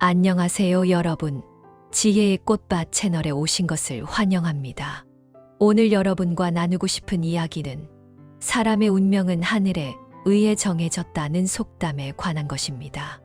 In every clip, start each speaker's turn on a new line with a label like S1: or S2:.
S1: 안녕하세요, 여러분. 지혜의 꽃밭 채널에 오신 것을 환영합니다. 오늘 여러분과 나누고 싶은 이야기는 사람의 운명은 하늘에 의해 정해졌다는 속담에 관한 것입니다.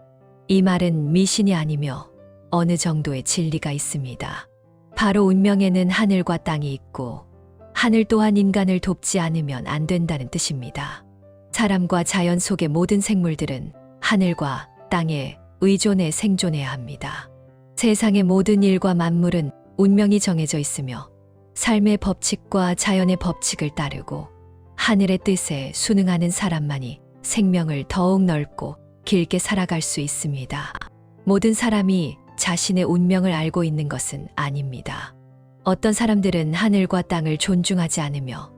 S1: 이 말은 미신이 아니며 어느 정도의 진리가 있습니다. 바로 운명에는 하늘과 땅이 있고 하늘 또한 인간을 돕지 않으면 안 된다는 뜻입니다. 사람과 자연 속의 모든 생물들은 하늘과 땅에 의존해 생존해야 합니다. 세상의 모든 일과 만물은 운명이 정해져 있으며 삶의 법칙과 자연의 법칙을 따르고 하늘의 뜻에 순응하는 사람만이 생명을 더욱 넓고 길게 살아갈 수 있습니다. 모든 사람이 자신의 운명을 알고 있는 것은 아닙니다. 어떤 사람들은 하늘과 땅을 존중하지 않으며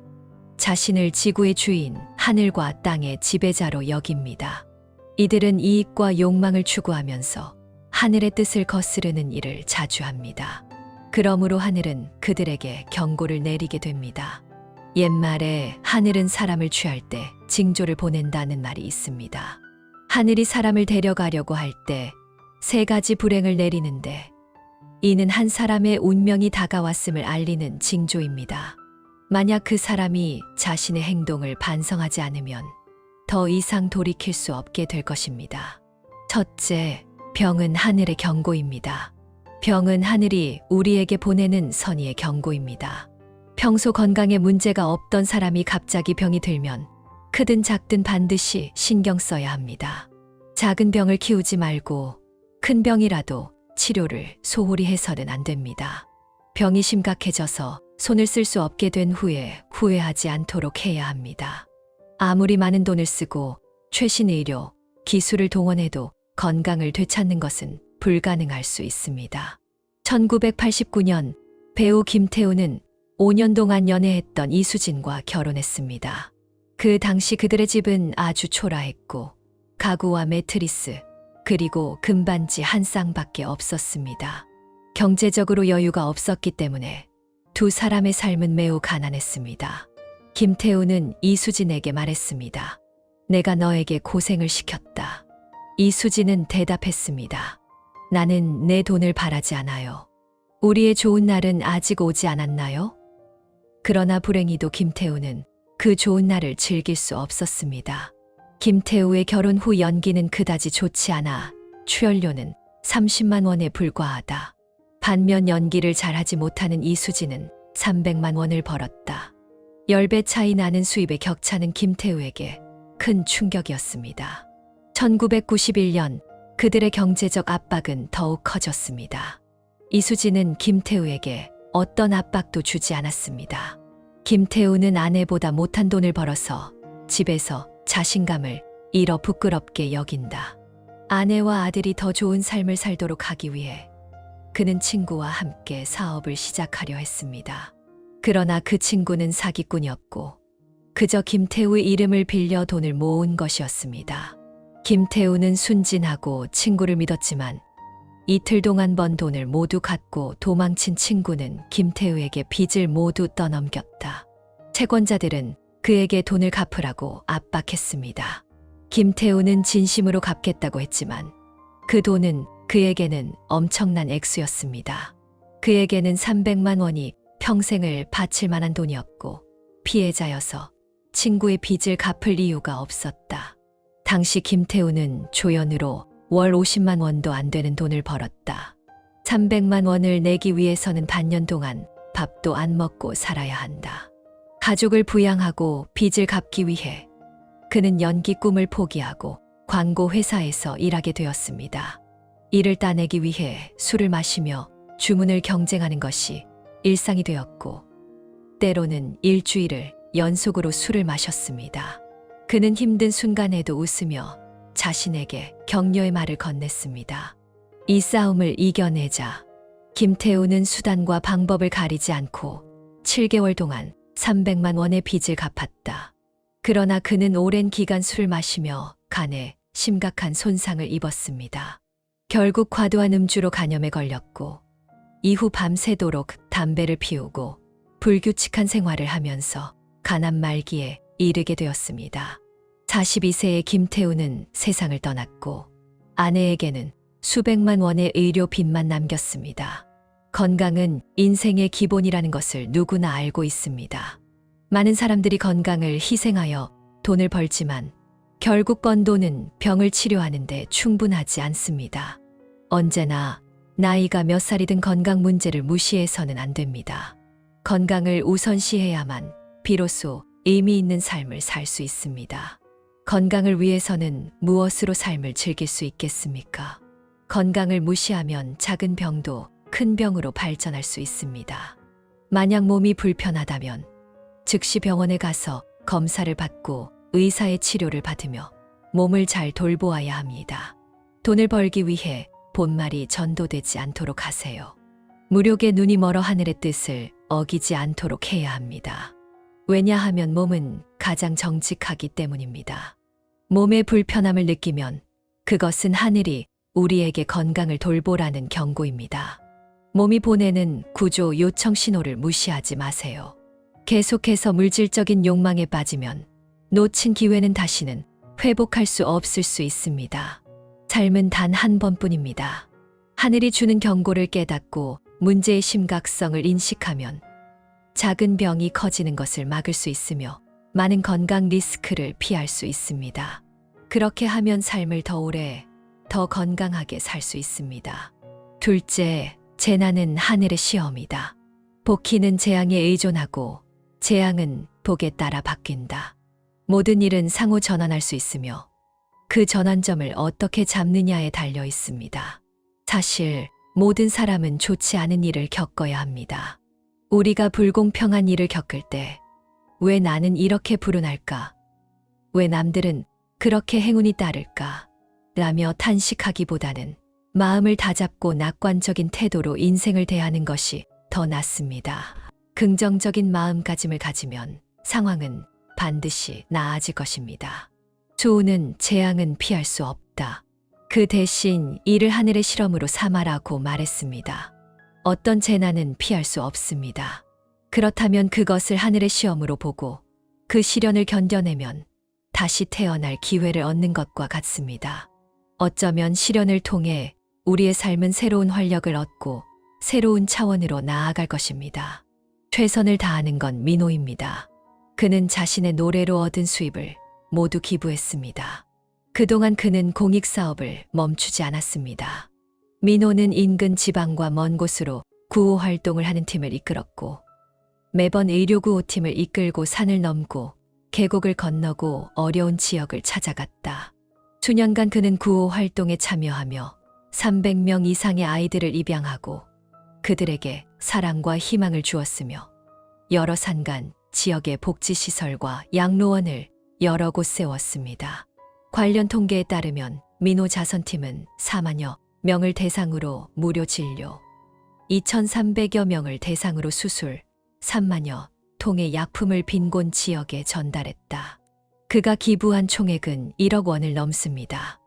S1: 자신을 지구의 주인, 하늘과 땅의 지배자로 여깁니다. 이들은 이익과 욕망을 추구하면서 하늘의 뜻을 거스르는 일을 자주 합니다. 그러므로 하늘은 그들에게 경고를 내리게 됩니다. 옛말에 하늘은 사람을 취할 때 징조를 보낸다는 말이 있습니다. 하늘이 사람을 데려가려고 할 때 3가지 불행을 내리는데 이는 한 사람의 운명이 다가왔음을 알리는 징조입니다. 만약 그 사람이 자신의 행동을 반성하지 않으면 더 이상 돌이킬 수 없게 될 것입니다. 첫째, 병은 하늘의 경고입니다. 병은 하늘이 우리에게 보내는 선의의 경고입니다. 평소 건강에 문제가 없던 사람이 갑자기 병이 들면 크든 작든 반드시 신경 써야 합니다. 작은 병을 키우지 말고 큰 병이라도 치료를 소홀히 해서는 안 됩니다. 병이 심각해져서 손을 쓸 수 없게 된 후에 후회하지 않도록 해야 합니다. 아무리 많은 돈을 쓰고 최신 의료, 기술을 동원해도 건강을 되찾는 것은 불가능할 수 있습니다. 1989년 배우 김태우는 5년 동안 연애했던 이수진과 결혼했습니다. 그 당시 그들의 집은 아주 초라했고 가구와 매트리스, 그리고 금반지 한 쌍밖에 없었습니다. 경제적으로 여유가 없었기 때문에 두 사람의 삶은 매우 가난했습니다. 김태우는 이수진에게 말했습니다. 내가 너에게 고생을 시켰다. 이수진은 대답했습니다. 나는 내 돈을 바라지 않아요. 우리의 좋은 날은 아직 오지 않았나요? 그러나 불행히도 김태우는 그 좋은 날을 즐길 수 없었습니다. 김태우의 결혼 후 연기는 그다지 좋지 않아 출연료는 30만 원에 불과하다. 반면 연기를 잘하지 못하는 이수진은 300만 원을 벌었다. 10배 차이 나는 수입의 격차는 김태우에게 큰 충격이었습니다. 1991년 그들의 경제적 압박은 더욱 커졌습니다. 이수진은 김태우에게 어떤 압박도 주지 않았습니다. 김태우는 아내보다 못한 돈을 벌어서 집에서 자신감을 잃어 부끄럽게 여긴다. 아내와 아들이 더 좋은 삶을 살도록 하기 위해 그는 친구와 함께 사업을 시작하려 했습니다. 그러나 그 친구는 사기꾼이었고 그저 김태우의 이름을 빌려 돈을 모은 것이었습니다. 김태우는 순진하고 친구를 믿었지만 이틀 동안 번 돈을 모두 갖고 도망친 친구는 김태우에게 빚을 모두 떠넘겼다. 채권자들은 그에게 돈을 갚으라고 압박했습니다. 김태우는 진심으로 갚겠다고 했지만 그 돈은 그에게는 엄청난 액수였습니다. 그에게는 300만 원이 평생을 바칠 만한 돈이었고 피해자여서 친구의 빚을 갚을 이유가 없었다. 당시 김태우는 조연으로 월 50만 원도 안 되는 돈을 벌었다. 300만 원을 내기 위해서는 반년 동안 밥도 안 먹고 살아야 한다. 가족을 부양하고 빚을 갚기 위해 그는 연기 꿈을 포기하고 광고 회사에서 일하게 되었습니다. 이를 따내기 위해 술을 마시며 주문을 경쟁하는 것이 일상이 되었고 때로는 일주일을 연속으로 술을 마셨습니다. 그는 힘든 순간에도 웃으며 자신에게 격려의 말을 건넸습니다. 이 싸움을 이겨내자. 김태우는 수단과 방법을 가리지 않고 7개월 동안 300만 원의 빚을 갚았다. 그러나 그는 오랜 기간 술을 마시며 간에 심각한 손상을 입었습니다. 결국 과도한 음주로 간염에 걸렸고 이후 밤새도록 담배를 피우고 불규칙한 생활을 하면서 가난 말기에 이르게 되었습니다. 42세의 김태우는 세상을 떠났고 아내에게는 수백만 원의 의료빚만 남겼습니다. 건강은 인생의 기본이라는 것을 누구나 알고 있습니다. 많은 사람들이 건강을 희생하여 돈을 벌지만 결국 번 돈은 병을 치료하는데 충분하지 않습니다. 언제나 나이가 몇 살이든 건강 문제를 무시해서는 안 됩니다. 건강을 우선시해야만 비로소 의미 있는 삶을 살 수 있습니다. 건강을 위해서는 무엇으로 삶을 즐길 수 있겠습니까? 건강을 무시하면 작은 병도 큰 병으로 발전할 수 있습니다. 만약 몸이 불편하다면 즉시 병원에 가서 검사를 받고 의사의 치료를 받으며 몸을 잘 돌보아야 합니다. 돈을 벌기 위해 본말이 전도되지 않도록 하세요. 무력의 눈이 멀어 하늘의 뜻을 어기지 않도록 해야 합니다. 왜냐하면 몸은 가장 정직하기 때문입니다. 몸의 불편함을 느끼면 그것은 하늘이 우리에게 건강을 돌보라는 경고입니다. 몸이 보내는 구조 요청 신호를 무시하지 마세요. 계속해서 물질적인 욕망에 빠지면 놓친 기회는 다시는 회복할 수 없을 수 있습니다. 삶은 단 한 번뿐입니다. 하늘이 주는 경고를 깨닫고 문제의 심각성을 인식하면 작은 병이 커지는 것을 막을 수 있으며 많은 건강 리스크를 피할 수 있습니다. 그렇게 하면 삶을 더 오래, 더 건강하게 살 수 있습니다. 둘째, 재난은 하늘의 시험이다. 복희는 재앙에 의존하고 재앙은 복에 따라 바뀐다. 모든 일은 상호 전환할 수 있으며 그 전환점을 어떻게 잡느냐에 달려 있습니다. 사실 모든 사람은 좋지 않은 일을 겪어야 합니다. 우리가 불공평한 일을 겪을 때 왜 나는 이렇게 불운할까? 왜 남들은 그렇게 행운이 따를까? 라며 탄식하기보다는 마음을 다잡고 낙관적인 태도로 인생을 대하는 것이 더 낫습니다. 긍정적인 마음가짐을 가지면 상황은 반드시 나아질 것입니다. 수우는 재앙은 피할 수 없다. 그 대신 이를 하늘의 실험으로 삼아라고 말했습니다. 어떤 재난은 피할 수 없습니다. 그렇다면 그것을 하늘의 시험으로 보고 그 시련을 견뎌내면 다시 태어날 기회를 얻는 것과 같습니다. 어쩌면 시련을 통해 우리의 삶은 새로운 활력을 얻고 새로운 차원으로 나아갈 것입니다. 최선을 다하는 건 민호입니다. 그는 자신의 노래로 얻은 수입을 모두 기부했습니다. 그동안 그는 공익사업을 멈추지 않았습니다. 민호는 인근 지방과 먼 곳으로 구호 활동을 하는 팀을 이끌었고 매번 의료구호팀을 이끌고 산을 넘고 계곡을 건너고 어려운 지역을 찾아갔다. 수년간 그는 구호 활동에 참여하며 300명 이상의 아이들을 입양하고 그들에게 사랑과 희망을 주었으며 여러 산간 지역의 복지시설과 양로원을 여러 곳 세웠습니다. 관련 통계에 따르면 민호 자선팀은 4만여 명을 대상으로 무료 진료, 2,300여 명을 대상으로 수술, 3만여 통의 약품을 빈곤 지역에 전달했다. 그가 기부한 총액은 1억 원을 넘습니다.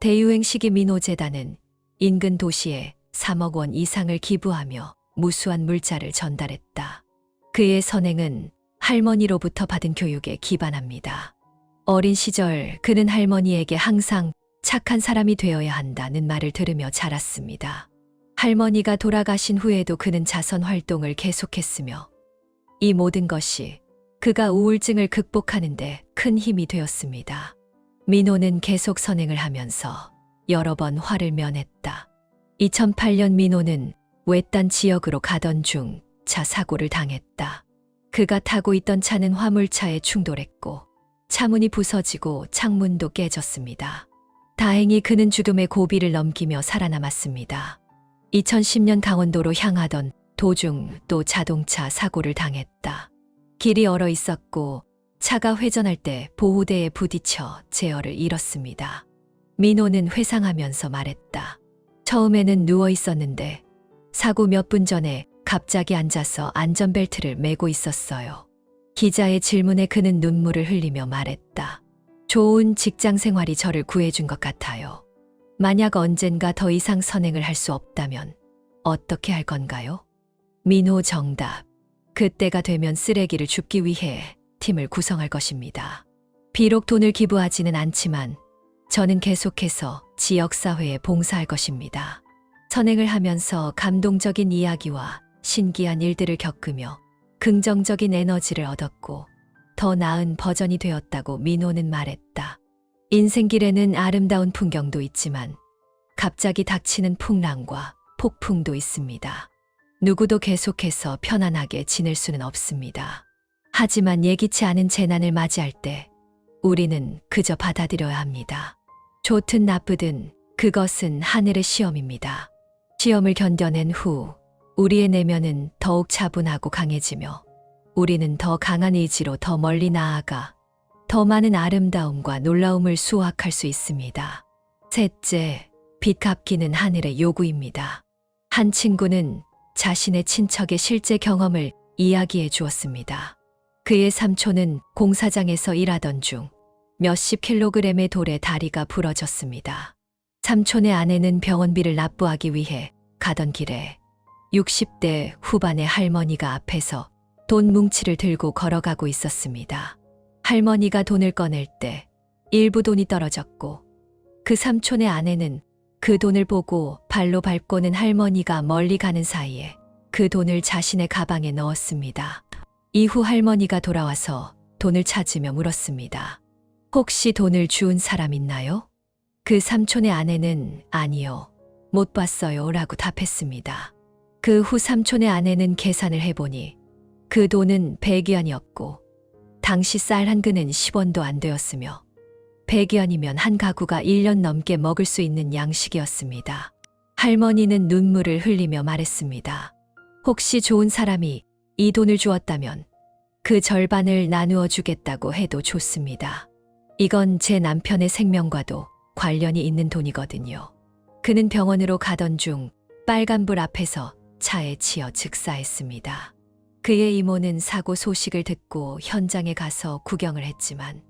S1: 대유행 시기 민호재단은 인근 도시에 3억 원 이상을 기부하며 무수한 물자를 전달했다. 그의 선행은 할머니로부터 받은 교육에 기반합니다. 어린 시절 그는 할머니에게 항상 착한 사람이 되어야 한다는 말을 들으며 자랐습니다. 할머니가 돌아가신 후에도 그는 자선 활동을 계속했으며 이 모든 것이 그가 우울증을 극복하는 데 큰 힘이 되었습니다. 민호는 계속 선행을 하면서 여러 번 화를 면했다. 2008년 민호는 외딴 지역으로 가던 중 차 사고를 당했다. 그가 타고 있던 차는 화물차에 충돌했고 차문이 부서지고 창문도 깨졌습니다. 다행히 그는 죽음의 고비를 넘기며 살아남았습니다. 2010년 강원도로 향하던 도중 또 자동차 사고를 당했다. 길이 얼어 있었고 차가 회전할 때 보호대에 부딪혀 제어를 잃었습니다. 민호는 회상하면서 말했다. 처음에는 누워 있었는데 사고 몇 분 전에 갑자기 앉아서 안전벨트를 매고 있었어요. 기자의 질문에 그는 눈물을 흘리며 말했다. 좋은 직장 생활이 저를 구해준 것 같아요. 만약 언젠가 더 이상 선행을 할 수 없다면 어떻게 할 건가요? 민호 정답. 그때가 되면 쓰레기를 줍기 위해 팀을 구성할 것입니다. 비록 돈을 기부하지는 않지만 저는 계속해서 지역사회에 봉사할 것입니다. 선행을 하면서 감동적인 이야기와 신기한 일들을 겪으며 긍정적인 에너지를 얻었고 더 나은 버전이 되었다고 민호는 말했다. 인생길에는 아름다운 풍경도 있지만 갑자기 닥치는 풍랑과 폭풍도 있습니다. 누구도 계속해서 편안하게 지낼 수는 없습니다. 하지만 예기치 않은 재난을 맞이할 때 우리는 그저 받아들여야 합니다. 좋든 나쁘든 그것은 하늘의 시험입니다. 시험을 견뎌낸 후 우리의 내면은 더욱 차분하고 강해지며 우리는 더 강한 의지로 더 멀리 나아가 더 많은 아름다움과 놀라움을 수확할 수 있습니다. 셋째, 빚 갚기는 하늘의 요구입니다. 한 친구는 자신의 친척의 실제 경험을 이야기해 주었습니다. 그의 삼촌은 공사장에서 일하던 중 몇십 킬로그램의 돌에 다리가 부러졌습니다. 삼촌의 아내는 병원비를 납부하기 위해 가던 길에 60대 후반의 할머니가 앞에서 돈 뭉치를 들고 걸어가고 있었습니다. 할머니가 돈을 꺼낼 때 일부 돈이 떨어졌고 그 삼촌의 아내는 그 돈을 보고 발로 밟고는 할머니가 멀리 가는 사이에 그 돈을 자신의 가방에 넣었습니다. 이후 할머니가 돌아와서 돈을 찾으며 물었습니다. 혹시 돈을 주운 사람 있나요? 그 삼촌의 아내는 아니요, 못 봤어요 라고 답했습니다. 그 후 삼촌의 아내는 계산을 해보니 그 돈은 100위안이었고 당시 쌀 한 근은 10원도 안 되었으며 100위안이면 한 가구가 1년 넘게 먹을 수 있는 양식이었습니다. 할머니는 눈물을 흘리며 말했습니다. 혹시 좋은 사람이 이 돈을 주었다면 그 절반을 나누어 주겠다고 해도 좋습니다. 이건 제 남편의 생명과도 관련이 있는 돈이거든요. 그는 병원으로 가던 중 빨간불 앞에서 차에 치여 즉사했습니다. 그의 이모는 사고 소식을 듣고 현장에 가서 구경을 했지만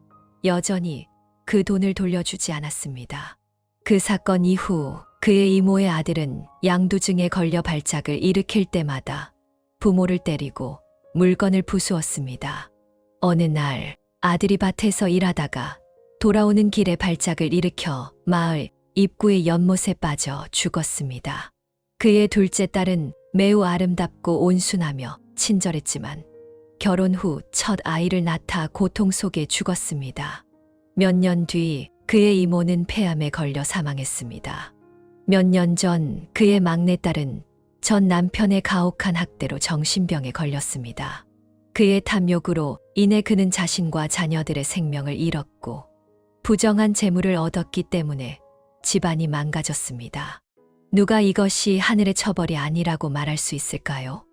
S1: 여전히 그 돈을 돌려주지 않았습니다. 그 사건 이후 그의 이모의 아들은 양두증에 걸려 발작을 일으킬 때마다 부모를 때리고 물건을 부수었습니다. 어느 날 아들이 밭에서 일하다가 돌아오는 길에 발작을 일으켜 마을 입구의 연못에 빠져 죽었습니다. 그의 둘째 딸은 매우 아름답고 온순하며 친절했지만 결혼 후 첫 아이를 낳다 고통 속에 죽었습니다. 몇 년 뒤 그의 이모는 폐암에 걸려 사망했습니다. 몇 년 전 그의 막내딸은 전 남편의 가혹한 학대로 정신병에 걸렸습니다. 그의 탐욕으로 인해 그는 자신과 자녀들의 생명을 잃었고 부정한 재물을 얻었기 때문에 집안이 망가졌습니다. 누가 이것이 하늘의 처벌이 아니라고 말할 수 있을까요?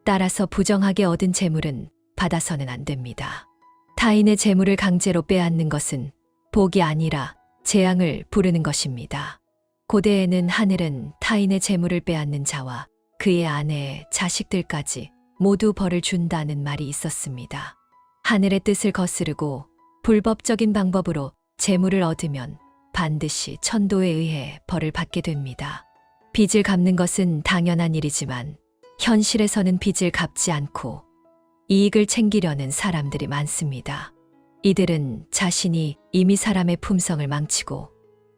S1: 따라서 부정하게 얻은 재물은 받아서는 안 됩니다. 타인의 재물을 강제로 빼앗는 것은 복이 아니라 재앙을 부르는 것입니다. 고대에는 하늘은 타인의 재물을 빼앗는 자와 그의 아내, 자식들까지 모두 벌을 준다는 말이 있었습니다. 하늘의 뜻을 거스르고 불법적인 방법으로 재물을 얻으면 반드시 천도에 의해 벌을 받게 됩니다. 빚을 갚는 것은 당연한 일이지만 현실에서는 빚을 갚지 않고 이익을 챙기려는 사람들이 많습니다. 이들은 자신이 이미 사람의 품성을 망치고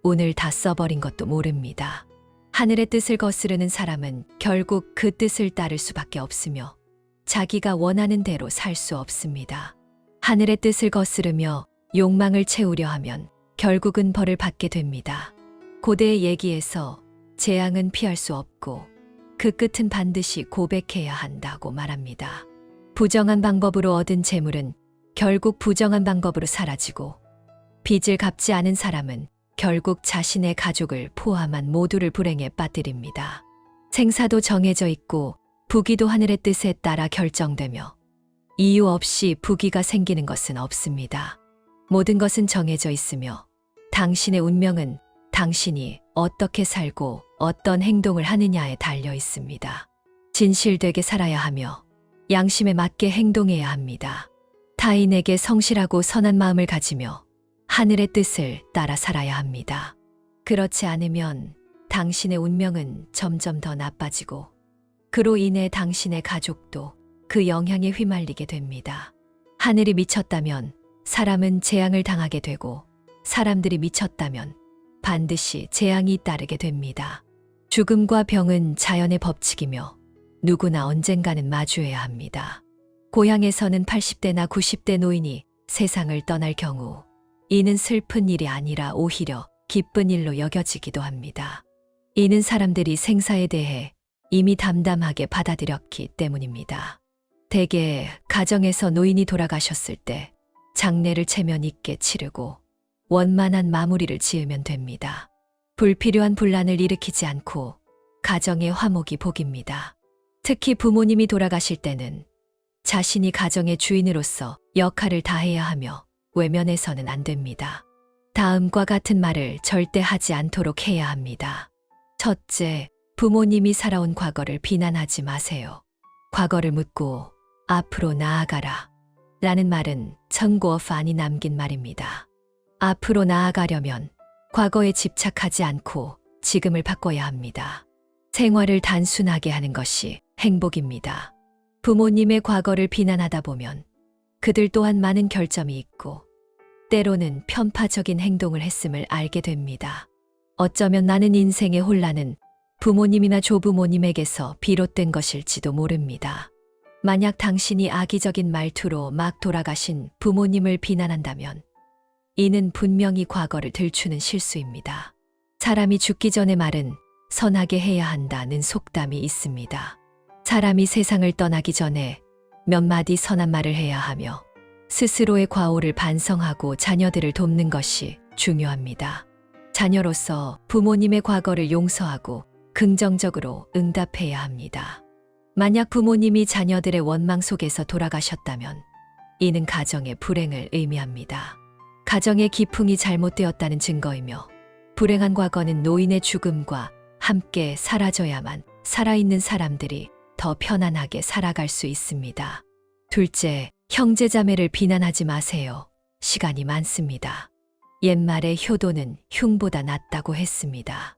S1: 운을 다 써버린 것도 모릅니다. 하늘의 뜻을 거스르는 사람은 결국 그 뜻을 따를 수밖에 없으며 자기가 원하는 대로 살 수 없습니다. 하늘의 뜻을 거스르며 욕망을 채우려 하면 결국은 벌을 받게 됩니다. 고대의 얘기에서 재앙은 피할 수 없고 그 끝은 반드시 고백해야 한다고 말합니다. 부정한 방법으로 얻은 재물은 결국 부정한 방법으로 사라지고 빚을 갚지 않은 사람은 결국 자신의 가족을 포함한 모두를 불행에 빠뜨립니다. 생사도 정해져 있고 부귀도 하늘의 뜻에 따라 결정되며 이유 없이 부귀가 생기는 것은 없습니다. 모든 것은 정해져 있으며 당신의 운명은 당신이 어떻게 살고 어떤 행동을 하느냐에 달려 있습니다. 진실되게 살아야 하며 양심에 맞게 행동해야 합니다. 타인에게 성실하고 선한 마음을 가지며 하늘의 뜻을 따라 살아야 합니다. 그렇지 않으면 당신의 운명은 점점 더 나빠지고 그로 인해 당신의 가족도 그 영향에 휘말리게 됩니다. 하늘이 미쳤다면 사람은 재앙을 당하게 되고 사람들이 미쳤다면 반드시 재앙이 따르게 됩니다. 죽음과 병은 자연의 법칙이며 누구나 언젠가는 마주해야 합니다. 고향에서는 80대나 90대 노인이 세상을 떠날 경우 이는 슬픈 일이 아니라 오히려 기쁜 일로 여겨지기도 합니다. 이는 사람들이 생사에 대해 이미 담담하게 받아들였기 때문입니다. 대개 가정에서 노인이 돌아가셨을 때 장례를 체면 있게 치르고 원만한 마무리를 지으면 됩니다. 불필요한 분란을 일으키지 않고 가정의 화목이 복입니다. 특히 부모님이 돌아가실 때는 자신이 가정의 주인으로서 역할을 다해야 하며 외면해서는 안 됩니다. 다음과 같은 말을 절대 하지 않도록 해야 합니다. 첫째, 부모님이 살아온 과거를 비난하지 마세요. 과거를 묻고 앞으로 나아가라 라는 말은 천고어판이 남긴 말입니다. 앞으로 나아가려면 과거에 집착하지 않고 지금을 바꿔야 합니다. 생활을 단순하게 하는 것이 행복입니다. 부모님의 과거를 비난하다 보면 그들 또한 많은 결점이 있고 때로는 편파적인 행동을 했음을 알게 됩니다. 어쩌면 나는 인생의 혼란은 부모님이나 조부모님에게서 비롯된 것일지도 모릅니다. 만약 당신이 악의적인 말투로 막 돌아가신 부모님을 비난한다면 이는 분명히 과거를 들추는 실수입니다. 사람이 죽기 전에 말은 선하게 해야 한다는 속담이 있습니다. 사람이 세상을 떠나기 전에 몇 마디 선한 말을 해야 하며 스스로의 과오를 반성하고 자녀들을 돕는 것이 중요합니다. 자녀로서 부모님의 과거를 용서하고 긍정적으로 응답해야 합니다. 만약 부모님이 자녀들의 원망 속에서 돌아가셨다면 이는 가정의 불행을 의미합니다. 가정의 기풍이 잘못되었다는 증거이며 불행한 과거는 노인의 죽음과 함께 사라져야만 살아있는 사람들이 더 편안하게 살아갈 수 있습니다. 둘째, 형제자매를 비난하지 마세요. 시간이 많습니다. 옛말에 효도는 흉보다 낫다고 했습니다.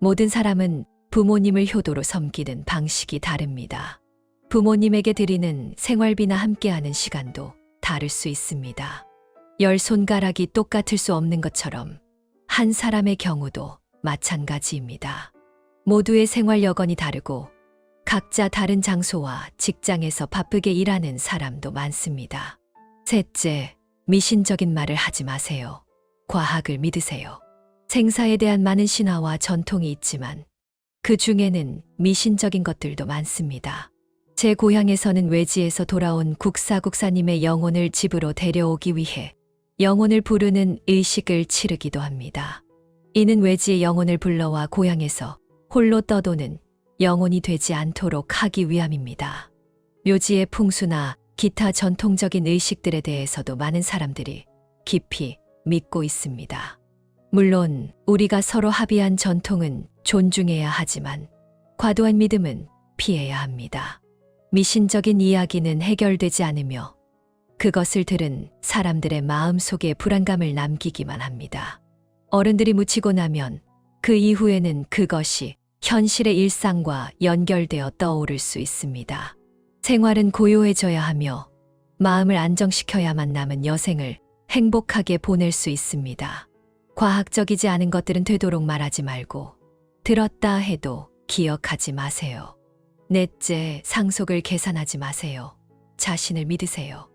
S1: 모든 사람은 부모님을 효도로 섬기는 방식이 다릅니다. 부모님에게 드리는 생활비나 함께하는 시간도 다를 수 있습니다. 10손가락이 똑같을 수 없는 것처럼 한 사람의 경우도 마찬가지입니다. 모두의 생활 여건이 다르고 각자 다른 장소와 직장에서 바쁘게 일하는 사람도 많습니다. 셋째, 미신적인 말을 하지 마세요. 과학을 믿으세요. 생사에 대한 많은 신화와 전통이 있지만 그 중에는 미신적인 것들도 많습니다. 제 고향에서는 외지에서 돌아온 국사국사님의 영혼을 집으로 데려오기 위해 영혼을 부르는 의식을 치르기도 합니다. 이는 외지의 영혼을 불러와 고향에서 홀로 떠도는 영혼이 되지 않도록 하기 위함입니다. 묘지의 풍수나 기타 전통적인 의식들에 대해서도 많은 사람들이 깊이 믿고 있습니다. 물론 우리가 서로 합의한 전통은 존중해야 하지만 과도한 믿음은 피해야 합니다. 미신적인 이야기는 해결되지 않으며 그것을 들은 사람들의 마음속에 불안감을 남기기만 합니다. 어른들이 묻히고 나면 그 이후에는 그것이 현실의 일상과 연결되어 떠오를 수 있습니다. 생활은 고요해져야 하며 마음을 안정시켜야만 남은 여생을 행복하게 보낼 수 있습니다. 과학적이지 않은 것들은 되도록 말하지 말고 들었다 해도 기억하지 마세요. 넷째, 상속을 계산하지 마세요. 자신을 믿으세요.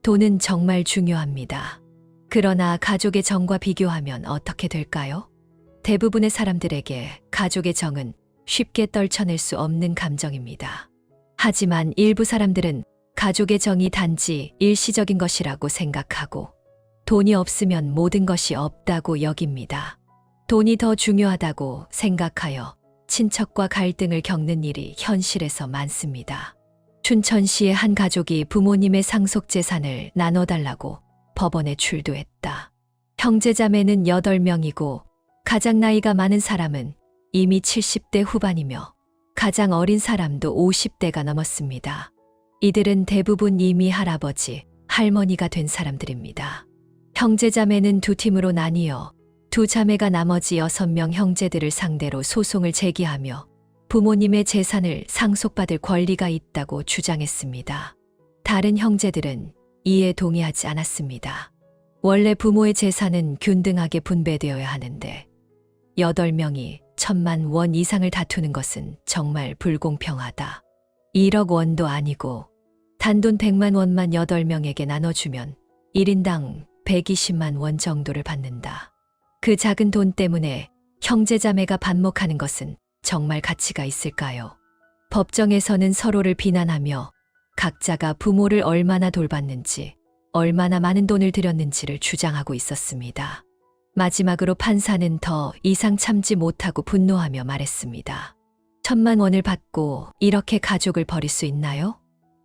S1: 돈은 정말 중요합니다. 그러나 가족의 정과 비교하면 어떻게 될까요? 대부분의 사람들에게 가족의 정은 쉽게 떨쳐낼 수 없는 감정입니다. 하지만 일부 사람들은 가족의 정이 단지 일시적인 것이라고 생각하고 돈이 없으면 모든 것이 없다고 여깁니다. 돈이 더 중요하다고 생각하여 친척과 갈등을 겪는 일이 현실에서 많습니다. 춘천시의 한 가족이 부모님의 상속 재산을 나눠달라고 법원에 출두했다. 형제자매는 8명이고 가장 나이가 많은 사람은 이미 70대 후반이며 가장 어린 사람도 50대가 넘었습니다. 이들은 대부분 이미 할아버지, 할머니가 된 사람들입니다. 형제자매는 두 팀으로 나뉘어 두 자매가 나머지 6명 형제들을 상대로 소송을 제기하며 부모님의 재산을 상속받을 권리가 있다고 주장했습니다. 다른 형제들은 이에 동의하지 않았습니다. 원래 부모의 재산은 균등하게 분배되어야 하는데 8명이 1,000만 원 이상을 다투는 것은 정말 불공평하다. 1억 원도 아니고 단돈 100만 원만 8명에게 나눠주면 1인당 120만 원 정도를 받는다. 그 작은 돈 때문에 형제자매가 반목하는 것은 정말 가치가 있을까요? 법정에서는 서로를 비난하며 각자가 부모를 얼마나 돌봤는지, 얼마나 많은 돈을 들였는지를 주장하고 있었습니다. 마지막으로 판사는 더 이상 참지 못하고 분노하며 말했습니다. 1,000만 원을 받고 이렇게 가족을 버릴 수 있나요?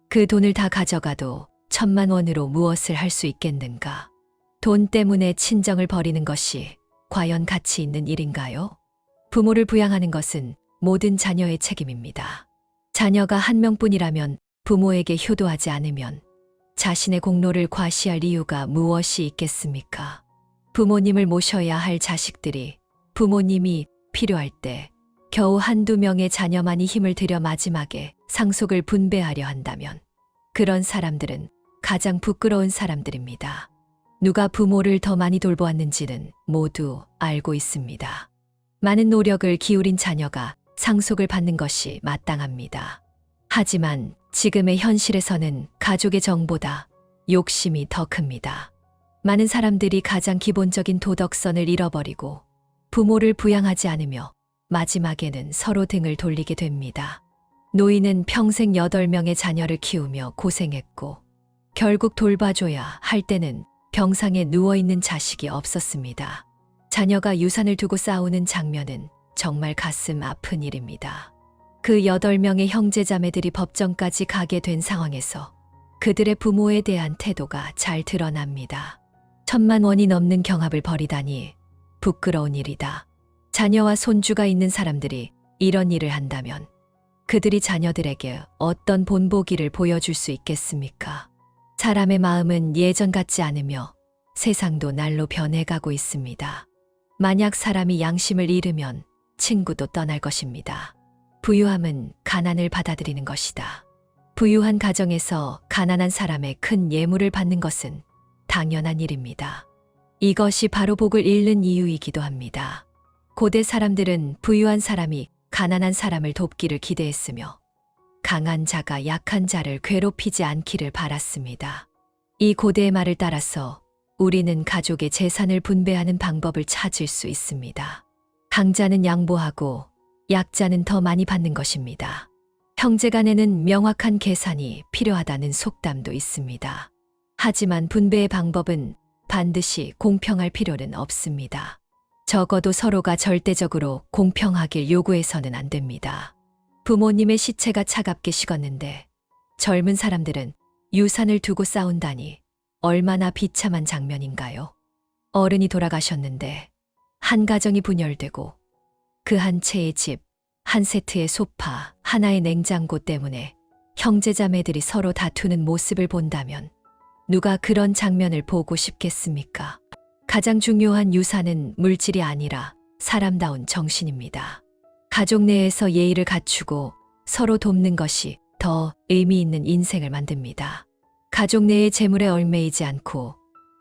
S1: 그 돈을 다 가져가도 1,000만 원으로 무엇을 할 수 있겠는가? 돈 때문에 친정을 버리는 것이 과연 가치 있는 일인가요? 부모를 부양하는 것은 모든 자녀의 책임입니다. 자녀가 한 명뿐이라면 부모에게 효도하지 않으면 자신의 공로를 과시할 이유가 무엇이 있겠습니까? 부모님을 모셔야 할 자식들이 부모님이 필요할 때 겨우 한두 명의 자녀만이 힘을 들여 마지막에 상속을 분배하려 한다면 그런 사람들은 가장 부끄러운 사람들입니다. 누가 부모를 더 많이 돌보았는지는 모두 알고 있습니다. 많은 노력을 기울인 자녀가 상속을 받는 것이 마땅합니다. 하지만 지금의 현실에서는 가족의 정보다 욕심이 더 큽니다. 많은 사람들이 가장 기본적인 도덕선을 잃어버리고 부모를 부양하지 않으며 마지막에는 서로 등을 돌리게 됩니다. 노인은 평생 8명의 자녀를 키우며 고생했고 결국 돌봐줘야 할 때는 병상에 누워있는 자식이 없었습니다. 자녀가 유산을 두고 싸우는 장면은 정말 가슴 아픈 일입니다. 그 8명의 형제자매들이 법정까지 가게 된 상황에서 그들의 부모에 대한 태도가 잘 드러납니다. 1,000만 원이 넘는 경합을 벌이다니 부끄러운 일이다. 자녀와 손주가 있는 사람들이 이런 일을 한다면 그들이 자녀들에게 어떤 본보기를 보여줄 수 있겠습니까? 사람의 마음은 예전 같지 않으며 세상도 날로 변해가고 있습니다. 만약 사람이 양심을 잃으면 친구도 떠날 것입니다. 부유함은 가난을 받아들이는 것이다. 부유한 가정에서 가난한 사람의 큰 예물을 받는 것은 당연한 일입니다. 이것이 바로 복을 잃는 이유이기도 합니다. 고대 사람들은 부유한 사람이 가난한 사람을 돕기를 기대했으며 강한 자가 약한 자를 괴롭히지 않기를 바랐습니다. 이 고대의 말을 따라서 우리는 가족의 재산을 분배하는 방법을 찾을 수 있습니다. 강자는 양보하고 약자는 더 많이 받는 것입니다. 형제간에는 명확한 계산이 필요하다는 속담도 있습니다. 하지만 분배의 방법은 반드시 공평할 필요는 없습니다. 적어도 서로가 절대적으로 공평하길 요구해서는 안 됩니다. 부모님의 시체가 차갑게 식었는데 젊은 사람들은 유산을 두고 싸운다니 얼마나 비참한 장면인가요? 어른이 돌아가셨는데 한 가정이 분열되고 그 한 채의 집, 한 세트의 소파, 하나의 냉장고 때문에 형제자매들이 서로 다투는 모습을 본다면 누가 그런 장면을 보고 싶겠습니까? 가장 중요한 유산은 물질이 아니라 사람다운 정신입니다. 가족 내에서 예의를 갖추고 서로 돕는 것이 더 의미 있는 인생을 만듭니다. 가족 내의 재물에 얽매이지 않고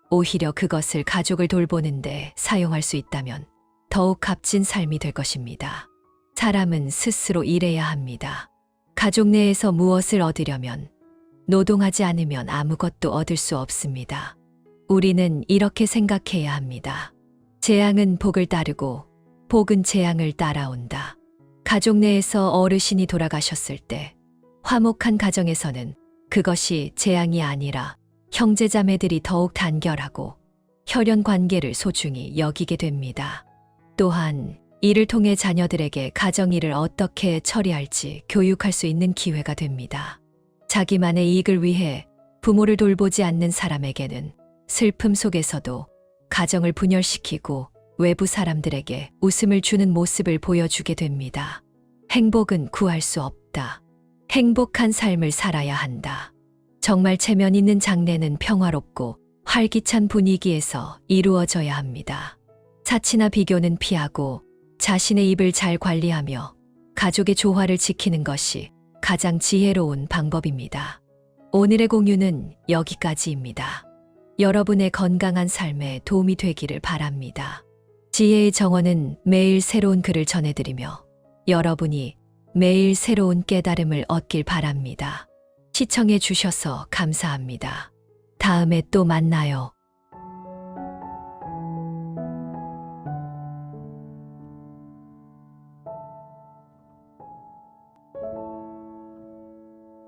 S1: 오히려 그것을 가족을 돌보는데 사용할 수 있다면 더욱 값진 삶이 될 것입니다. 사람은 스스로 일해야 합니다. 가족 내에서 무엇을 얻으려면 노동하지 않으면 아무것도 얻을 수 없습니다. 우리는 이렇게 생각해야 합니다. 재앙은 복을 따르고 복은 재앙을 따라온다. 가족 내에서 어르신이 돌아가셨을 때 화목한 가정에서는 그것이 재앙이 아니라 형제자매들이 더욱 단결하고 혈연 관계를 소중히 여기게 됩니다. 또한 이를 통해 자녀들에게 가정일을 어떻게 처리할지 교육할 수 있는 기회가 됩니다. 자기만의 이익을 위해 부모를 돌보지 않는 사람에게는 슬픔 속에서도 가정을 분열시키고 외부 사람들에게 웃음을 주는 모습을 보여주게 됩니다. 행복은 구할 수 없다. 행복한 삶을 살아야 한다. 정말 체면 있는 장례는 평화롭고 활기찬 분위기에서 이루어져야 합니다. 사치나 비교는 피하고 자신의 입을 잘 관리하며 가족의 조화를 지키는 것이 가장 지혜로운 방법입니다. 오늘의 공유는 여기까지입니다. 여러분의 건강한 삶에 도움이 되기를 바랍니다. 지혜의 정원은 매일 새로운 글을 전해드리며 여러분이 매일 새로운 깨달음을 얻길 바랍니다. 시청해 주셔서 감사합니다. 다음에 또 만나요.